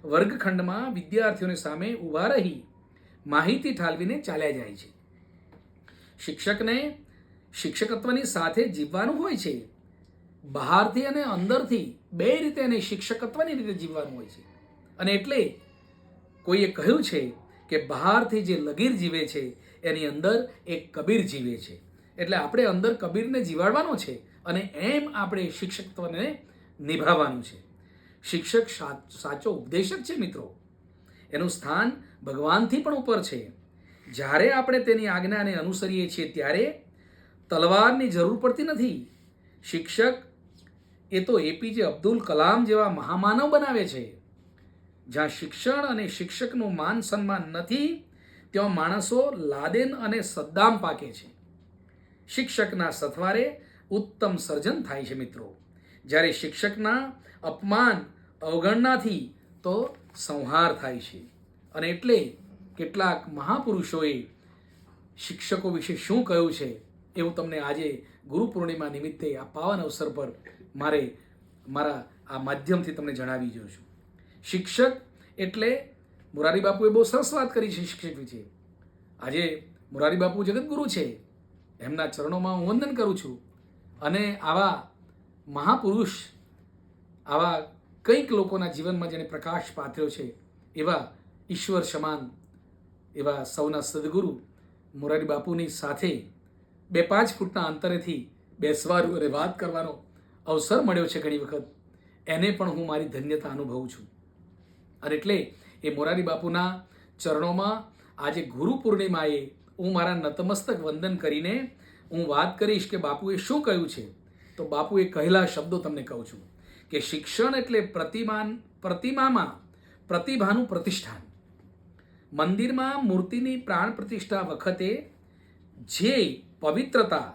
વર્ગખંડમાં વિદ્યાર્થીઓની સામે ઊભા રહી માહિતી ઠાલવીને ચાલ્યા જાય છે. શિક્ષકને શિક્ષકત્વની સાથે જીવવાનું હોય છે. બહારથી અને અંદરથી બે રીતે એને શિક્ષકત્વની રીતે જીવવાનું હોય છે. અને એટલે કોઈએ કહ્યું છે કે બહારથી જે લગીર જીવે છે એની અંદર એક કબીર જીવે છે. એટલે આપણે અંદર કબીરને જીવાડવાનો છે અને એમ આપણે શિક્ષકત્વને નિભાવવાનું છે. શિક્ષક સાચો ઉપદેશક છે મિત્રો. એનું સ્થાન ભગવાનથી પણ ઉપર છે. જ્યારે આપણે તેની આજ્ઞાને અનુસરીએ છીએ ત્યારે તલવારની જરૂર પડતી નથી. શિક્ષક એ તો એપીજે અબ્દુલ કલામ જેવા મહામાનવ બનાવે છે. જ્યાં શિક્ષણ અને શિક્ષકનું માન સન્માન નથી ત્યાં માણસો લાદેન અને સદ્દામ પાકે છે. શિક્ષકના સથવારે ઉત્તમ સર્જન થાય છે મિત્રો. જ્યારે શિક્ષકના અપમાન, અવગણનાથી તો સંહાર થાય છે. અને એટલે કેટલાક મહાપુરુષોએ શિક્ષકો વિશે શું કહ્યું છે એવું તમને આજે ગુરુ પૂર્ણિમા નિમિત્તે આ પાવન અવસર પર મારે મારા આ માધ્યમથી તમને જણાવી રહ્યો છું. શિક્ષક એટલે મોરારી બાપુએ બહુ સરસ વાત કરી છે શિક્ષક વિશે. આજે મોરારી બાપુ જગતગુરુ છે, એમના ચરણોમાં હું વંદન કરું છું. અને આવા મહાપુરુષ, આવા કંઈક લોકોના જીવનમાં જેને પ્રકાશ પાથર્યો છે એવા ઈશ્વર સમાન એવા સૌના સદગુરુ મોરારી બાપુની સાથે 2-5 ફૂટના અંતરેથી બેસવાનું અને વાત કરવાનો અવસર મળ્યો છે ઘણી વખત, એને પણ હું મારી ધન્યતા અનુભવું છું. અને એટલે એ મોરારી બાપુના ચરણોમાં આજે ગુરુ પૂર્ણિમાએ હું મારા નતમસ્તક વંદન કરીને હું વાત કરીશ કે બાપુએ શું કહ્યું છે. તો બાપુએ કહેલા શબ્દો તમને કહું છું કે શિક્ષણ એટલે પ્રતિમામાં પ્રતિભાનું પ્રતિષ્ઠાન. મંદિરમાં મૂર્તિની પ્રાણ પ્રતિષ્ઠા વખતે જે પવિત્રતા,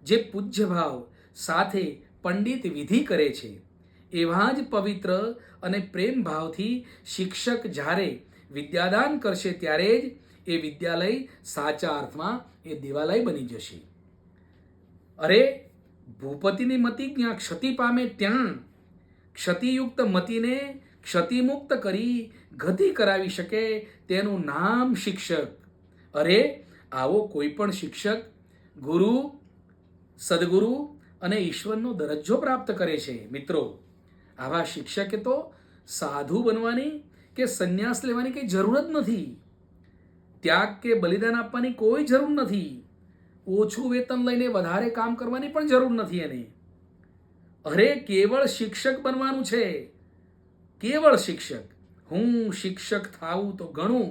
જે પૂજ્યભાવ સાથે પંડિત વિધિ કરે છે એવા જ પવિત્ર અને પ્રેમ ભાવથી શિક્ષક જ્યારે વિદ્યાદાન કરશે ત્યારે જ એ વિદ્યાલય સાચા અર્થમાં એ દેવાલય બની જશે. અરે ભૂપતિની મતિ જ્યાં ક્ષતિ પામે ત્યાં ક્ષતિયુક્ત મતિને ક્ષતિમુક્ત કરી ગતિ કરાવી શકે તેનું નામ શિક્ષક. અરે આવો કોઈ પણ શિક્ષક ગુરુ, સદગુરુ અને ઈશ્વરનો દરજ્જો પ્રાપ્ત કરે છે. મિત્રો, આવા શિક્ષકે તો સાધુ બનવાની કે સંન્યાસ લેવાની કંઈ જરૂર જ નથી. ત્યાગ કે બલિદાન આપવાની કોઈ જરૂર નથી. ઓછું વેતન લઈને વધારે કામ કરવાની પણ જરૂર નથી એને. અરે કેવળ શિક્ષક બનવાનું છે, કેવળ શિક્ષક. હું શિક્ષક થાવું તો ઘણું,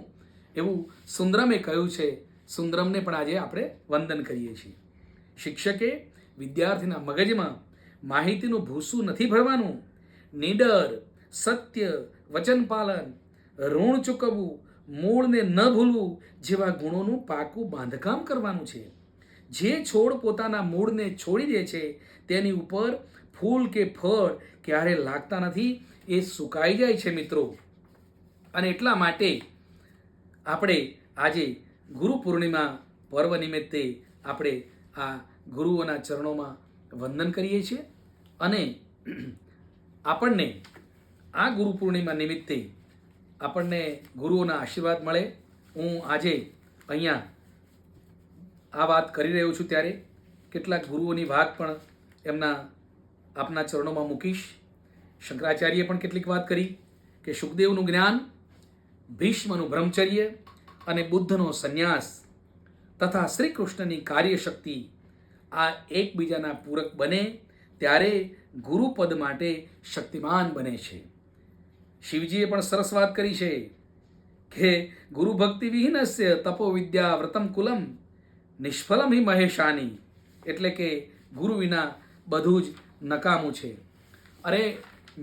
એવું સુંદરમે કહ્યું છે. સુંદરમને પણ આજે આપણે વંદન કરીએ છીએ. શિક્ષકે વિદ્યાર્થીના મગજમાં માહિતીનું ભૂસું નથી ભરવાનું. નિડર, સત્ય, વચન પાલન, ઋણ ચૂકવવું, મૂળને ન ભૂલવું જેવા ગુણોનું પાકું બાંધકામ કરવાનું છે. જે છોડ પોતાના મૂળને છોડી દે છે તેની ઉપર ફૂલ કે ફળ ક્યારે લાગતા નથી, એ સુકાઈ જાય છે મિત્રો. અને એટલા માટે આપણે આજે ગુરુ પૂર્ણિમા પર્વ નિમિત્તે આપણે આ ગુરુઓના ચરણોમાં વંદન કરીએ છીએ. અને આપણને આ ગુરુ પૂર્ણિમા નિમિત્તે આપણને ગુરુઓના આશીર્વાદ મળે. હું આજે અહીંયા આ વાત કરી રહ્યો છું ત્યારે કેટલાક ગુરુઓની વાત પણ આપના ચરણોમાં મૂકીશ. શંકરાચાર્યએ પણ કેટલીક વાત કરી કે સુખદેવનું જ્ઞાન, ભીષ્મનું બ્રહ્મચર્ય અને બુદ્ધનો સંન્યાસ તથા શ્રી કૃષ્ણની કાર્યશક્તિ આ એકબીજાના પૂરક બને ત્યારે ગુરુપદ માટે શક્તિમાન બને છે. શિવજીએ પણ સરસ વાત કરી છે કે ગુરુ ભક્તિ વિહીનસ્ય તપો વિદ્યા વ્રતમ કુલમ નિષ્ફલમ હિ મહેશાની. એટલે કે ગુરુ વિના બધું જ નકામું છે. અરે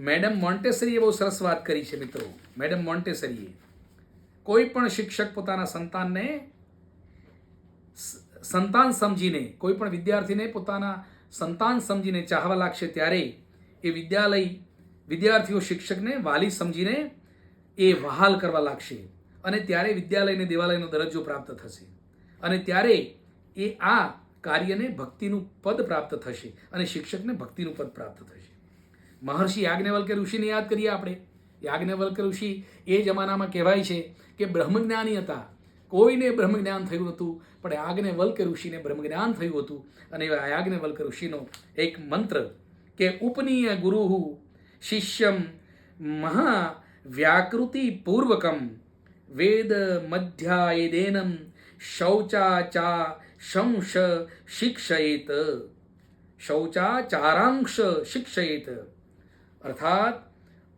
મેડમ મોન્ટેસરીએ બહુ સરસ વાત કરી છે મિત્રો. મેડમ મોન્ટેસરીએ કોઈ પણ શિક્ષક પોતાના સંતાનને સંતાન સમજીને, કોઈ પણ વિદ્યાર્થીને પોતાના સંતાન સમજીને ચાહવા લાગશે ત્યારે એ વિદ્યાર્થીઓ શિક્ષકને વાલી સમજીને એ વહાલ કરવા લાગશે. અને ત્યારે વિદ્યાલયને દેવાલયનો દરજ્જો પ્રાપ્ત થશે. અને ત્યારે એ આ કાર્યને ભક્તિનું પદ પ્રાપ્ત થશે અને શિક્ષકને ભક્તિનું પદ પ્રાપ્ત થશે. મહર્ષિ યાજ્ઞવલ્ક્ય ઋષિને યાદ કરીએ આપણે. યાજ્ઞવલ્ક્ય ઋષિ એ જમાનામાં કહેવાય છે કે બ્રહ્મજ્ઞાની હતા. કોઈને બ્રહ્મજ્ઞાન થયું હતું, પણ યાજ્ઞવલ્ક્ય ઋષિને બ્રહ્મજ્ઞાન થયું હતું. અને એવા યાજ્ઞવલ્ક્ય ઋષિનો એક મંત્ર કે ઉપનીય ગુરુ શિષ્યમ મહાવ્યાકૃતિ પૂર્વકમ વેદ મધ્યાયેદેનમ શૌચાચા શંશ શિક્ષયેત. શૌચાચારાંશ શિક્ષયેત અર્થાત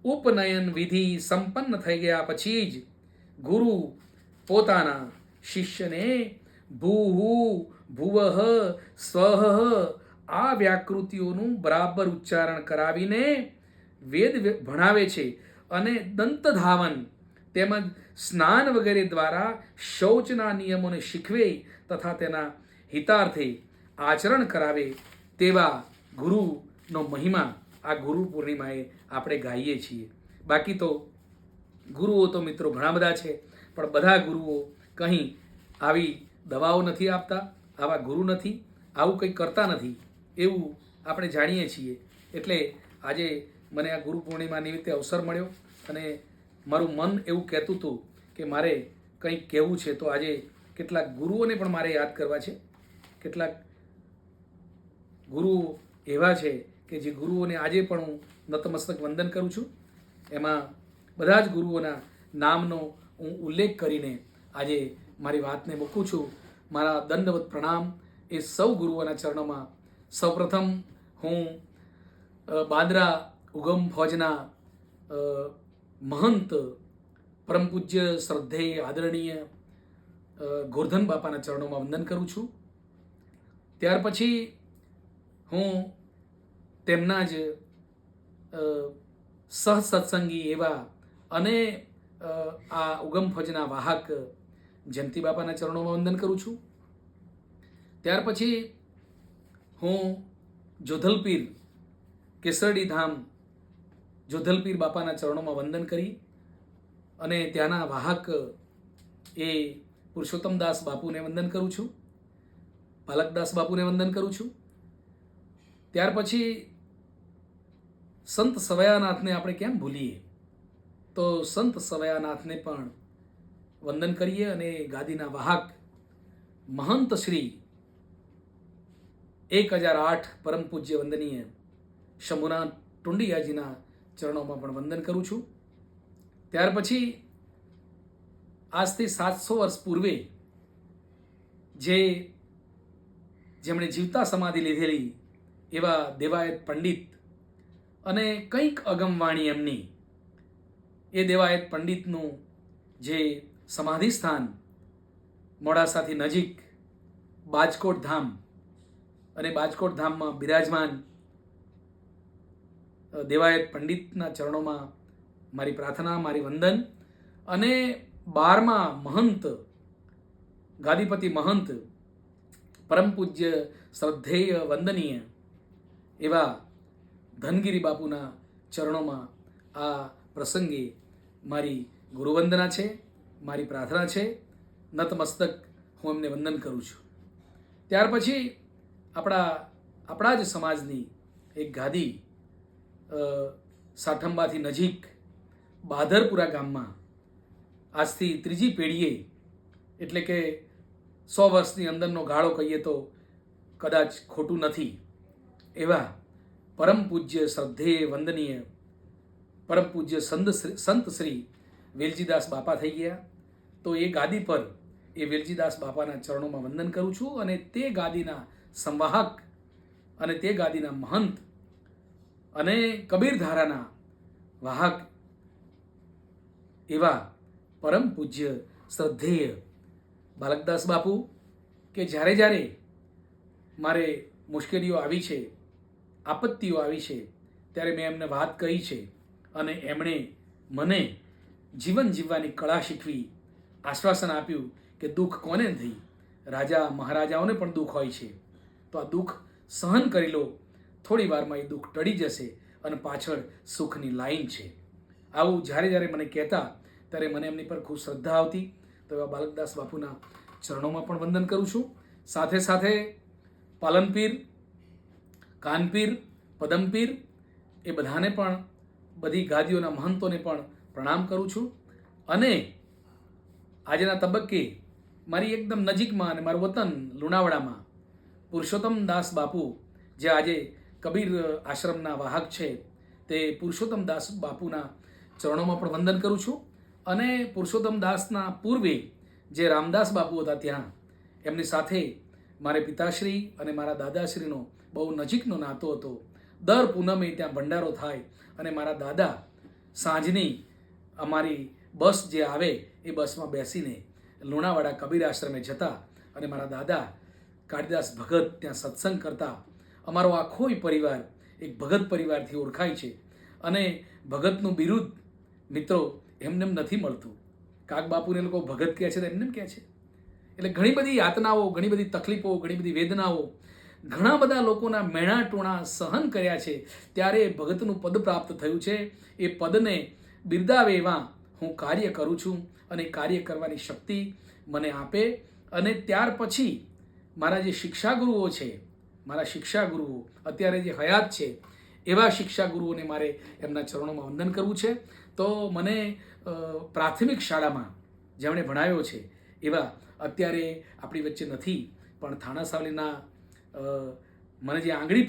ઉપનયન વિધિ સંપન્ન થઈ ગયા પછી જ ગુરુ પોતાના શિષ્યને ભૂહુ ભુવઃ સ્વઃ આ વ્યાકૃતિઓનું બરાબર ઉચ્ચારણ કરાવીને વેદ ભણાવે છે. અને દંતધાવન તેમજ સ્નાન વગેરે દ્વારા શૌચના નિયમોને શીખવે તથા તેના હિતાર્થે આચરણ કરાવે તેવા ગુરુનો મહિમા આ ગુરુ પૂર્ણિમાએ આપણે ગાઈએ છીએ. બાકી તો ગુરુઓ તો મિત્રો ઘણા બધા છે, પણ બધા ગુરુઓ કંઈ આવી દવાઓ નથી આપતા, આવા ગુરુ નથી, આવું કંઈ કરતા નથી એવું આપણે જાણીએ છીએ. એટલે આજે મને આ ગુરુ પૂર્ણિમા નિમિત્તે અવસર મળ્યો અને મારું મન એવું કહેતું હતું કે મારે કંઈક કહેવું છે. તો આજે કેટલાક ગુરુઓને પણ મારે યાદ કરવા છે. કેટલાક ગુરુઓ એવા છે કે જે ગુરુઓને આજે પણ હું નતમસ્તક વંદન કરું છું. એમાં બધા જ ગુરુઓના નામનો હું ઉલ્લેખ કરીને આજે મારી વાતને મૂકું છું. મારા દંડવત પ્રણામ એ સૌ ગુરુઓના ચરણોમાં. સૌપ્રથમ હું બાંદ્રા ઉગમ ફોજના મહંત પરમ પૂજ્ય શ્રદ્ધેય આદરણીય ગોરધન બાપાના ચરણોમાં વંદન કરું છું. ત્યાર પછી હું તેમના જ સહસત્સંગી એવા અને આ ઉગમ ફોજના વાહક જયંતિ બાપાના ચરણોમાં વંદન કરું છું. ત્યાર પછી હું જોધલપીર કેસરડી ધામ જોધલપીર બાપાના ચરણોમાં વંદન કરી અને ત્યાંના વાહક એ પુરુષોત્તમદાસ બાપુને વંદન કરું છું, પાલકદાસ બાપુને વંદન કરું છું. ત્યાર પછી સંત સવયાનાથને આપણે કેમ ભૂલીએ? તો સંત સવયાનાથને પણ વંદન કરીએ અને ગાદીના વાહક મહંત શ્રી 1008 પરમ પૂજ્ય વંદનીય શંભુનાથ ટુંડિયાજીના ચરણોમાં પણ વંદન કરું છું. ત્યાર પછી આજથી 700 વર્ષ પૂર્વે જેમણે જીવતા સમાધિ લીધેલી એવા દેવાયત પંડિત અને કંઈક અગમવાણી એમની, એ દેવાયત પંડિતનું જે સમાધિ સ્થાન મોડાસાથી નજીક બાજકોટ ધામ, અને બાજકોટ ધામમાં બિરાજમાન દેવાયત પંડિતના ચરણોમાં મારી પ્રાર્થના, મારી વંદન. અને 12મા મહંત, ગાદીપતિ મહંત, પરમ પૂજ્ય શ્રદ્ધેય વંદનીય એવા ધનગીરી બાપુના ચરણોમાં આ પ્રસંગે મારી ગુરુવંદના છે, મારી પ્રાર્થના છે. નતમસ્તક હું એમને વંદન કરું છું. ત્યાર પછી આપણા જ સમાજની એક ગાદી સાઠંબાથી નજીક બાદરપુરા ગામમાં આજથી 3જી પેઢીએ, એટલે કે 100 વર્ષની અંદરનો ગાળો કહીએ તો કદાચ ખોટું નથી, એવા પરમ પૂજ્ય શ્રદ્ધેય વંદનીય પરમ પૂજ્ય સંત શ્રી વેલજીદાસ બાપા થઈ ગયા. તો એ ગાદી પર એ વેલજીદાસ બાપાના ચરણોમાં વંદન કરું છું. અને તે ગાદીના સંવાહક અને તે ગાદીના મહંત અને કબીરધારાના વાહક એવા પરમ પૂજ્ય શ્રદ્ધેય બાલકદાસ બાપુ, કે જ્યારે જ્યારે મારે મુશ્કેલીઓ આવી છે, આપત્તિઓ આવી છે, ત્યારે મેં એમને વાત કહી છે અને એમણે મને જીવન જીવવાની કળા શીખવી, આશ્વાસન આપ્યું કે દુઃખ કોને નથી, રાજા મહારાજાઓને પણ દુઃખ હોય છે, તો આ દુઃખ સહન કરી લો, થોડી વારમાં એ દુઃખ ટળી જશે અને પાછળ સુખની લાઈન છે. આવું જ્યારે જ્યારે મને કહેતા ત્યારે મને એમની પર ખૂબ શ્રદ્ધા આવતી. તો એવા બાલકદાસ બાપુના ચરણોમાં પણ વંદન કરું છું. સાથે સાથે પાલનપીર, કાનપીર, પદમપીર એ બધાને પણ, બધી ગાદીઓના મહંતોને પણ પ્રણામ કરું છું. અને આજના તબક્કે મારી એકદમ નજીકમાં અને મારું વતન લુણાવાડામાં પુરુષોત્તમ દાસ બાપુ, જે આજે કબીર આશ્રમના વાહક છે, તે પુરુષોત્તમ દાસ બાપુના ચરણોમાં પણ વંદન કરું છું. અને પુરુષોત્તમ દાસના પૂર્વે જે રામદાસ બાપુ હતા, ત્યાં એમની સાથે મારે પિતાશ્રી અને મારા દાદાશ્રીનો બહુ નજીકનો નાતો હતો. દર પૂનમે ત્યાં ભંડારો થાય અને મારા દાદા સાંજની અમારી બસ જે આવે એ બસમાં બેસીને લુણાવાડા કબીર આશ્રમે જતા અને મારા દાદા કાળીદાસ ભગત ત્યાં સત્સંગ કરતા. અમારો આખો પરિવાર એક ભગત પરિવારથી ઓળખાય છે. અને ભગતનું બિરુદ મિત્રો એમનેમ નથી મળતું. કાગ બાપુને લોકો ભગત કહે છે તો એમનેમ કહે છે. એટલે ઘણી બધી યાતનાઓ, ઘણી બધી તકલીફો, ઘણી બધી વેદનાઓ, ઘણા બધા લોકોના મેણા ટોણા સહન કર્યા છે, ત્યારે ભગતનું પદ પ્રાપ્ત થયું છે. એ પદને બિરદાવે એવા હું કાર્ય કરું છું અને કાર્ય કરવાની શક્તિ મને આપે. અને ત્યાર પછી મારા જે શિક્ષાગુરુઓ છે, મારા શિક્ષાગુરુઓ અત્યારે જે હયાત છે, એવા શિક્ષાગુરુઓને મારે એમના ચરણોમાં વંદન કરવું છે. તો મને પ્રાથમિક શાળામાં જેમણે ભણાવ્યો છે એવા અત્યારે આપણી વચ્ચે નથી, પણ થાણા સાવલીના મને જે આંગળી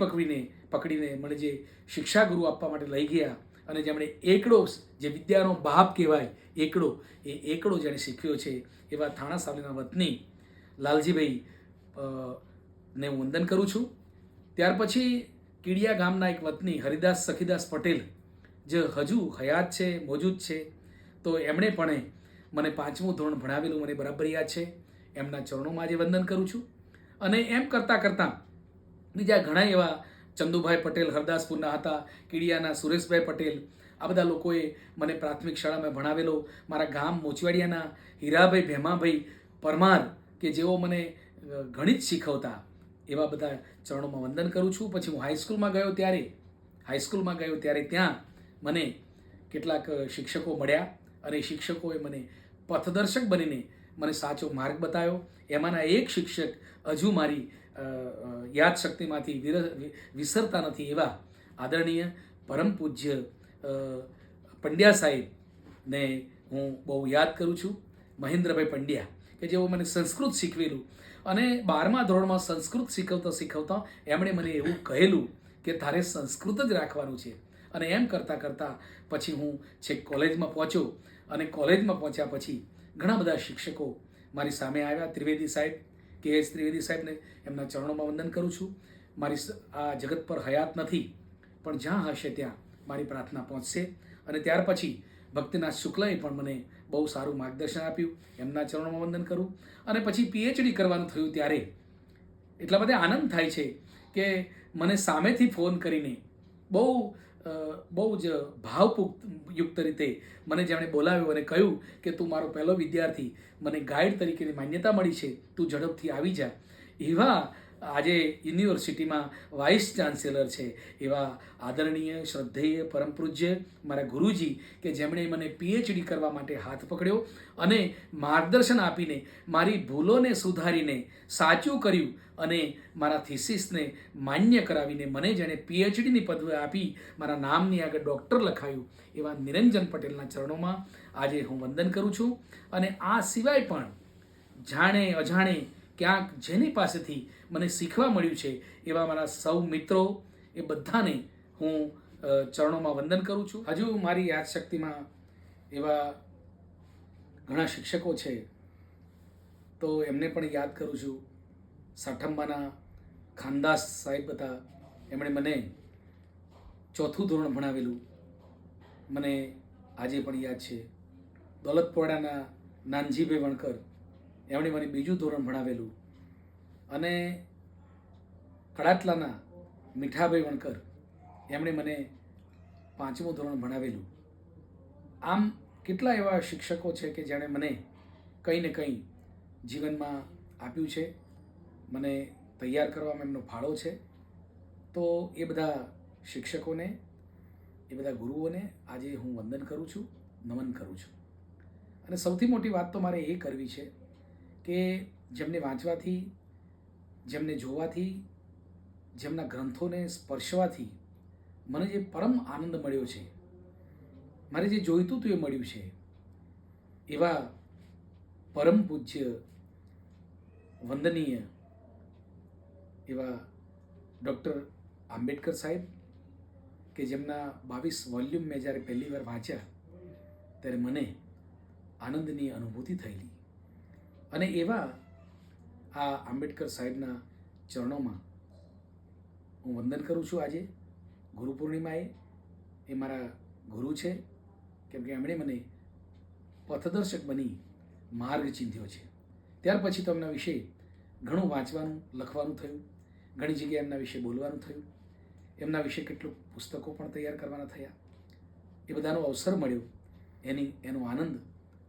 પકડીને મને જે શિક્ષાગુરુ આપવા માટે લઈ ગયા અને જેમણે એકડો, જે વિદ્યાનો બાપ કહેવાય, એ એકડો જેણે શીખ્યો છે, એવા થાણા સાવલીના વતની લાલજીભાઈ ને હું વંદન કરું છું. ત્યાર પછી કીડિયા ગામના એક વતની હરિદાસ સખીદાસ પટેલ, જે હજુ હયાત છે, મોજૂદ છે, તો એમણે પણ મને 5મું ધોરણ ભણાવેલું મને બરાબર યાદ છે. એમના ચરણોમાં આજે વંદન કરું છું. અને એમ કરતાં કરતાં બીજા ઘણા એવા ચંદુભાઈ પટેલ હરદાસપુરના હતા, કીડિયાના સુરેશભાઈ પટેલ, આ બધા લોકોએ મને પ્રાથમિક શાળામાં ભણાવેલો. મારા ગામ મોચવાડિયાના હીરાભાઈ ભેમાભાઈ પરમાર, કે જેઓ મને ગણિત શીખવતા, એવા બધા ચરણોમાં વંદન કરું છું. પછી હું હાઈસ્કૂલમાં ગયો ત્યારે ત્યાં મને કેટલાક શિક્ષકો મળ્યા અને શિક્ષકોએ મને પથદર્શક બનીને મને સાચો માર્ગ બતાવ્યો. એમાંના એક શિક્ષક હજુ મારી યાદશક્તિમાંથી વિસરતા નથી એવા આદરણીય પરમ પૂજ્ય પંડ્યા સાહેબને હું બહુ યાદ કરું છું. મહેન્દ્રભાઈ પંડ્યા, કે જેઓ મને સંસ્કૃત શીખવેલું, અને 12મા ધોરણમાં સંસ્કૃત શીખવતા એમણે મને એવું કહેલું કે તારે સંસ્કૃત જ રાખવાનું છે. અને એમ કરતાં કરતાં પછી હું છેક કોલેજમાં પહોંચ્યો, અને કોલેજમાં પહોંચ્યા પછી ઘણા બધા શિક્ષકો મારી સામે આવ્યા. ત્રિવેદી સાહેબ, કે ત્રિવેદી સાહેબને એમના ચરણોમાં વંદન કરું છું. મારી આ જગત પર હયાત નથી, પણ જ્યાં હશે ત્યાં મારી પ્રાર્થના પહોંચશે. અને ત્યાર પછી ભક્તિનાથ શુક્લએ પણ મને બહુ સારું માર્ગદર્શન આપ્યું, એમના ચરણોમાં વંદન કરું. અને પછી PhD કરવાનું થયું ત્યારે એટલા બધા આનંદ થાય છે કે મને સામેથી ફોન કરીને બહુ જ ભાવયુક્ત રીતે મને જેમણે બોલાવ્યો અને કહ્યું કે તું મારો પહેલો વિદ્યાર્થી, મને ગાઈડ તરીકેની માન્યતા મળી છે, તું ઝડપથી આવી જા. એવા આજે યુનિવર્સિટીમાં વાઇસ ચાન્સેલર છે એવા આદરણીય શ્રદ્ધેય પરમ પૂજ્ય મારા ગુરુજી, કે જેમણે મને PhD કરવા માટે હાથ પકડ્યો અને માર્ગદર્શન આપીને મારી ભૂલોને સુધારીને સાચું કર્યું, અને મારા થીસીસને માન્ય કરાવીને મને જેણે PhDની પદવી આપી, મારા નામની આગળ ડૉક્ટર લખાયું, એવા નિરંજન પટેલના ચરણોમાં આજે હું વંદન કરું છું. અને આ સિવાય પણ જાણે અજાણે ક્યાંક જેની પાસેથી મને શીખવા મળ્યું છે એવા મારા સૌ મિત્રો, એ બધાને હું ચરણોમાં વંદન કરું છું. હજુ મારી યાદશક્તિમાં એવા ઘણા શિક્ષકો છે, તો એમને પણ યાદ કરું છું. સાઠમ્બાના ખાનદાસ સાહેબ હતા, એમણે મને 4થું ધોરણ ભણાવેલું, મને આજે પણ યાદ છે. દોલતપોરડાના નાનજીભાઈ વણકર, એમણે મને 2જું ધોરણ ભણાવેલું. અને કડાટલાના મીઠાભાઈ વણકર, એમણે મને 5મું ધોરણ ભણાવેલું. આમ કેટલા એવા શિક્ષકો છે કે જેણે મને કંઈ ને કંઈ જીવનમાં આપ્યું છે, મને તૈયાર કરવામાં એમનો ફાળો છે. તો એ બધા શિક્ષકોને, એ બધા ગુરુઓને આજે હું વંદન કરું છું, નમન કરું છું. અને સૌથી મોટી વાત તો મારે એ કરવી છે કે જેમને વાંચવાથી, જેમને જોવાથી, જેમના ગ્રંથોને સ્પર્શવાથી મને જે પરમ આનંદ મળ્યો છે, મારે જે જોઈતું હતું એ મળ્યું છે, એવા પરમ પૂજ્ય વંદનીય એવા ડૉક્ટર આંબેડકર સાહેબ, કે જેમના 22 વોલ્યુમ મેં જ્યારે પહેલી વાર વાંચ્યા ત્યારે મને આનંદની અનુભૂતિ થયેલી. અને એવા આ આંબેડકર સાહેબના ચરણોમાં હું વંદન કરું છું. આજે ગુરુ પૂર્ણિમાએ એ મારા ગુરુ છે, કેમ કે એમણે મને પથદર્શક બની માર્ગ ચીંધ્યો છે. ત્યાર પછી તો એમના વિશે ઘણું વાંચવાનું, લખવાનું થયું, ઘણી જગ્યાએ એમના વિશે બોલવાનું થયું, એમના વિશે કેટલું પુસ્તકો પણ તૈયાર કરવાના થયા. એ બધાનો અવસર મળ્યો, એનો આનંદ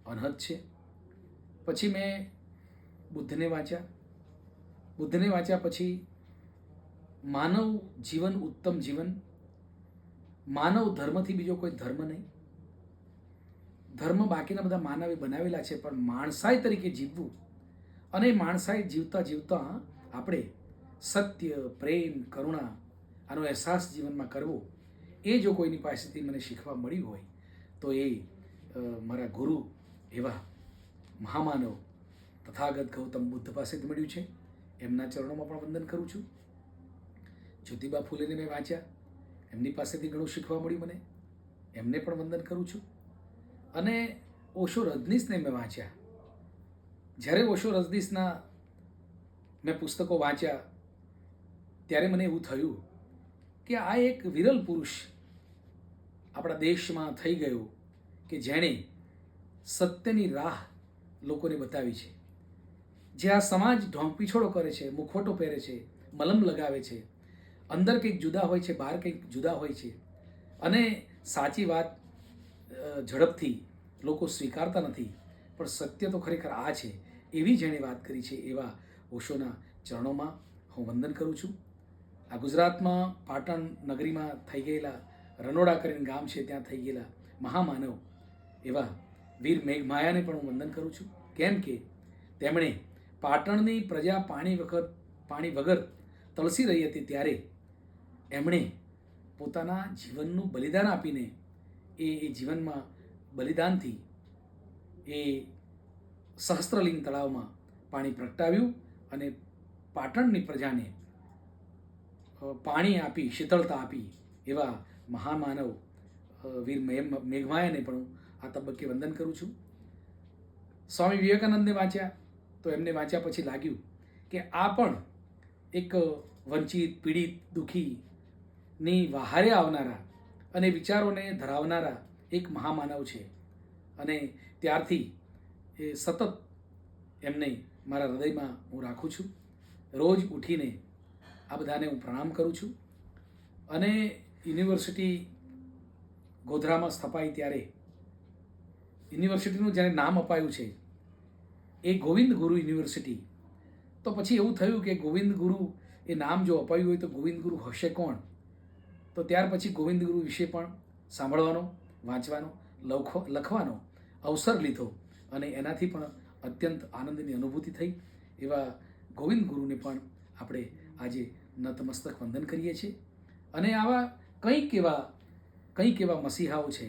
અનહદ છે. પછી મેં બુદ્ધને વાંચ્યા પછી માનવ જીવન ઉત્તમ જીવન, માનવ ધર્મથી બીજો કોઈ ધર્મ નહીં, ધર્મ બાકીના બધા માનવે બનાવેલા છે, પણ માણસાઈ તરીકે જીવવું, અને માણસાઈ જીવતા જીવતા આપણે સત્ય, પ્રેમ, કરુણા આનો અહેસાસ જીવનમાં કરવો, એ જો કોઈની પાસેથી મને શીખવા મળ્યું હોય તો એ મારા ગુરુ એવા મહામાનવ તથાગત ગૌતમ બુદ્ધ પાસેથી મળ્યું છે. એમના ચરણોમાં પણ વંદન કરું છું. જ્યોતિબા ફૂલેને મેં વાંચ્યા, એમની પાસેથી ઘણું શીખવા મળ્યું મને, એમને પણ વંદન કરું છું. અને ઓશો રજનીશને મેં વાંચ્યા. જ્યારે ઓશો રજનીશના મેં પુસ્તકો વાંચ્યા ત્યારે મને એવું થયું કે આ એક વિરલ પુરુષ આપણા દેશમાં થઈ ગયો કે જેણે સત્યની રાહ લોકોને બતાવી છે. જે આ સમાજ ઢોંગપીછોડો કરે છે, મુખોટો પહેરે છે, મલમ લગાવે છે, અંદર કંઈક જુદા હોય છે, બહાર કંઈક જુદા હોય છે, અને સાચી વાત ઝડપથી લોકો સ્વીકારતા નથી, પણ સત્ય તો ખરેખર આ છે, એવી જેણે વાત કરી છે એવા ઓશોના ચરણોમાં હું વંદન કરું છું. આ ગુજરાતમાં પાટણ નગરીમાં થઈ ગયેલા, રનોડા કરીને ગામ છે ત્યાં થઈ ગયેલા મહામાનવ એવા વીર મેઘમાયાને પણ હું વંદન કરું છું. કેમ કે તેમણે પાટણની પ્રજા પાણી વખત પાણી વગર તળસી રહી હતી ત્યારે એમણે પોતાના જીવનનું બલિદાન આપીને એ જીવનમાં બલિદાનથી એ સહસ્ત્રલિંગ તળાવમાં પાણી પ્રગટાવ્યું અને પાટણની પ્રજાને પાણી આપી શીતળતા આપી એવા મહામાનવ વીર મેઘમાયાને પણ હું આ તબક્કે વંદન કરું છું. સ્વામી વિવેકાનંદને વાંચ્યા તો એમને વાંચ્યા પછી લાગ્યું કે આ પણ એક વંચિત પીડિત દુઃખીની વહારે આવનારા અને વિચારોને ધરાવનારા એક મહામાનવ છે. અને ત્યારથી એ સતત એમને મારા હૃદયમાં હું રાખું છું. રોજ ઉઠીને આ બધાને હું પ્રણામ કરું છું. અને યુનિવર્સિટી ગોધરામાં સ્થપાઈ ત્યારે યુનિવર્સિટીનું જ્યારે નામ અપાયું છે એ ગોવિંદ ગુરુ યુનિવર્સિટી, તો પછી એવું થયું કે ગોવિંદ ગુરુ એ નામ જો અપાયું હોય તો ગોવિંદ ગુરુ હશે કોણ? તો ત્યાર પછી ગોવિંદ ગુરુ વિશે પણ સાંભળવાનો, વાંચવાનો, લખવાનો અવસર લીધો અને એનાથી પણ અત્યંત આનંદની અનુભૂતિ થઈ. એવા ગોવિંદ ગુરુને પણ આપણે આજે નતમસ્તક વંદન કરીએ છીએ. અને આવા કંઈક એવા મસીહાઓ છે,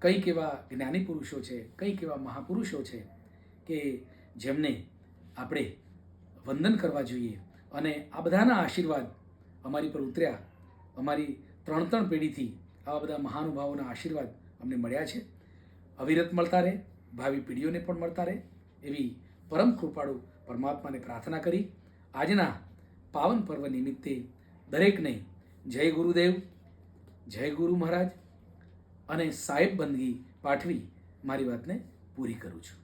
કંઈક એવા જ્ઞાની પુરુષો છે, કંઈક એવા મહાપુરુષો છે કે જેમને આપણે વંદન કરવા જોઈએ. અને આ બધાના આશીર્વાદ અમારી પર ઉતર્યા. અમારી 3 પેઢીથી આવા બધા મહાનુભાવોના આશીર્વાદ અમને મળ્યા છે. અવિરત મળતા રહે, ભાવિ પેઢીઓને પણ મળતા રહે એવી પરમ કૃપાળુ પરમાત્માને પ્રાર્થના કરી આજના પાવન પર્વ નિમિત્તે દરેકને જય ગુરુદેવ, જય ગુરુ મહારાજ અને સાહેબ બંદગી પાઠવી મારી વાતને પૂરી કરું છું.